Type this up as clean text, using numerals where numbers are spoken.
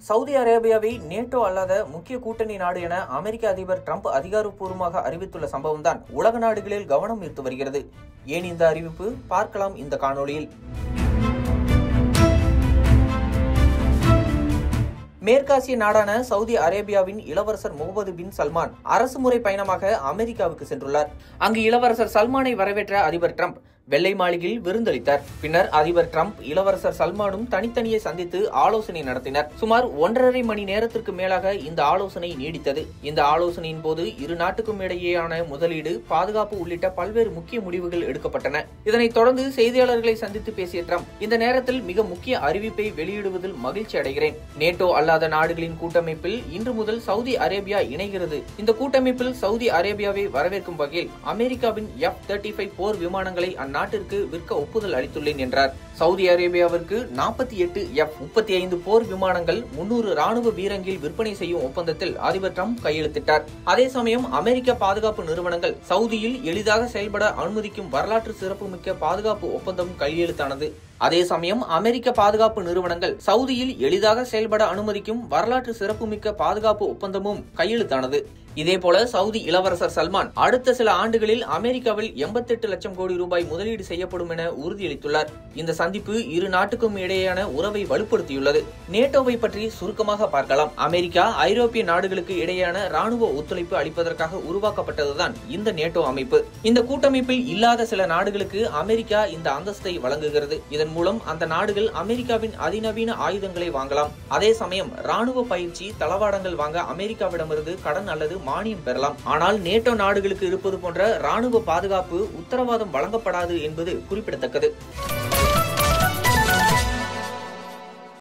Saudi அரேபியாவை NATO அல்லாத முக்கிய கூட்டணி நாடு என அமெரிக்க அதிபர் டிரம்ப் அதிகாரப்பூர்வமாக அறிவித்துள்ள சம்பவம்தான் உலக நாடுகளில் கவனம் ஈர்த்து வருகிறது. ஏன் இந்த அறிவிப்பு? பார்க்கலாம் இந்த காணொளியில். மேற்காசிய நாடான சவுதி அரேபியாவின் இளவரசர் முகமது பின் சல்மான் அரசுமுறை பயணமாக அமெரிக்காவுக்கு சென்றுள்ளார். அங்கு இளவரசர் சல்மானை வரவேற்ற அதிபர் டிரம்ப் வெள்ளை மாளிகையில் விருந்தளித்தார். பின்னர் அதிபர் டிரம்ப் இளவரசர் சல்மானும் தனித்தனியே சந்தித்து ஆலோசனை நடத்தினர். சுமார் 1.5 மணி நேரத்திற்கு மேலாக இந்த ஆலோசனை நீடித்தது. இந்த ஆலோசனையின் போது இரு நாட்டுக்கும் இடையேயான முதலீடு, பாதுகாப்பு உள்ளிட்ட பல்வேறு முக்கிய முடிவுகள் எடுக்கப்பட்டன. இதனைத் தொடர்ந்து செய்தியாளர்களை சந்தித்து பேசிய டிரம்ப், இந்த நேரத்தில் மிக முக்கிய அறிவிப்பை வெளியிடுவதில் மகிழ்ச்சி அடைகிறேன். நேட்டோ அல்லாத நாடுகளின் கூட்டமைப்பில் இன்று முதல் சவுதி அரேபியா இணைகிறது. இந்த கூட்டமைப்பில் சவுதி அரேபியாவை வரவேற்கும் வகையில் அமெரிக்காவின் F-35 போர் விமானங்களை நாட்டிற்கு விற்க ஒப்புதல் அளித்துள்ளேன் என்றார். சவுதி அரேபியாவிற்கு 48 F-35 போர் விமானங்கள் 300 ராணுவ பீரங்கில் விற்பனை செய்யும் ஒப்பந்தத்தில் அதிபர் டிரம்ப் கையெழுத்திட்டார். அதே சமயம் அமெரிக்க பாதுகாப்பு நிறுவனங்கள் சவுதியில் எளிதாக செயல்பட அனுமதிக்கும் வரலாற்று சிறப்புமிக்க பாதுகாப்பு ஒப்பந்தம் கையெழுத்தானது. அதே சமயம் அமெரிக்க பாதுகாப்பு நிறுவனங்கள் சவுதியில் எளிதாக செயல்பட அனுமதிக்கும் வரலாற்று சிறப்புமிக்க பாதுகாப்பு ஒப்பந்தமும் கையெழுத்தானது. இதேபோல சவுதி இளவரசர் சல்மான் அடுத்த சில ஆண்டுகளில் அமெரிக்காவில் 88 லட்சம் கோடி ரூபாய் முதலீடு செய்யப்படும் என உறுதியளித்துள்ளார். இந்த சந்திப்பு இரு நாட்டுக்கும் இடையேயான உறவை வலுப்படுத்தியுள்ளது. நேட்டோவை பற்றி சுருக்கமாக பார்க்கலாம். அமெரிக்கா ஐரோப்பிய நாடுகளுக்கு இடையேயான ராணுவ ஒத்துழைப்பு அளிப்பதற்காக உருவாக்கப்பட்டதுதான் இந்த நேட்டோ அமைப்பு. இந்த கூட்டமைப்பில் இல்லாத சில நாடுகளுக்கு அமெரிக்கா இந்த அந்தஸ்தை வழங்குகிறது. இதன் மூலம் அந்த நாடுகள் அமெரிக்காவின் அதிநவீன ஆயுதங்களை வாங்கலாம். அதே சமயம் ராணுவ பயிற்சி, தளவாடங்கள் வாங்க அமெரிக்காவிடமிருந்து கடன் அல்லது மானியம் பெறலாம். ஆனால் நேட்டோ நாடுகளுக்கு இருப்பது போன்ற ராணுவ பாதுகாப்பு உத்தரவாதம் வழங்கப்படாது என்பது குறிப்பிடத்தக்கது.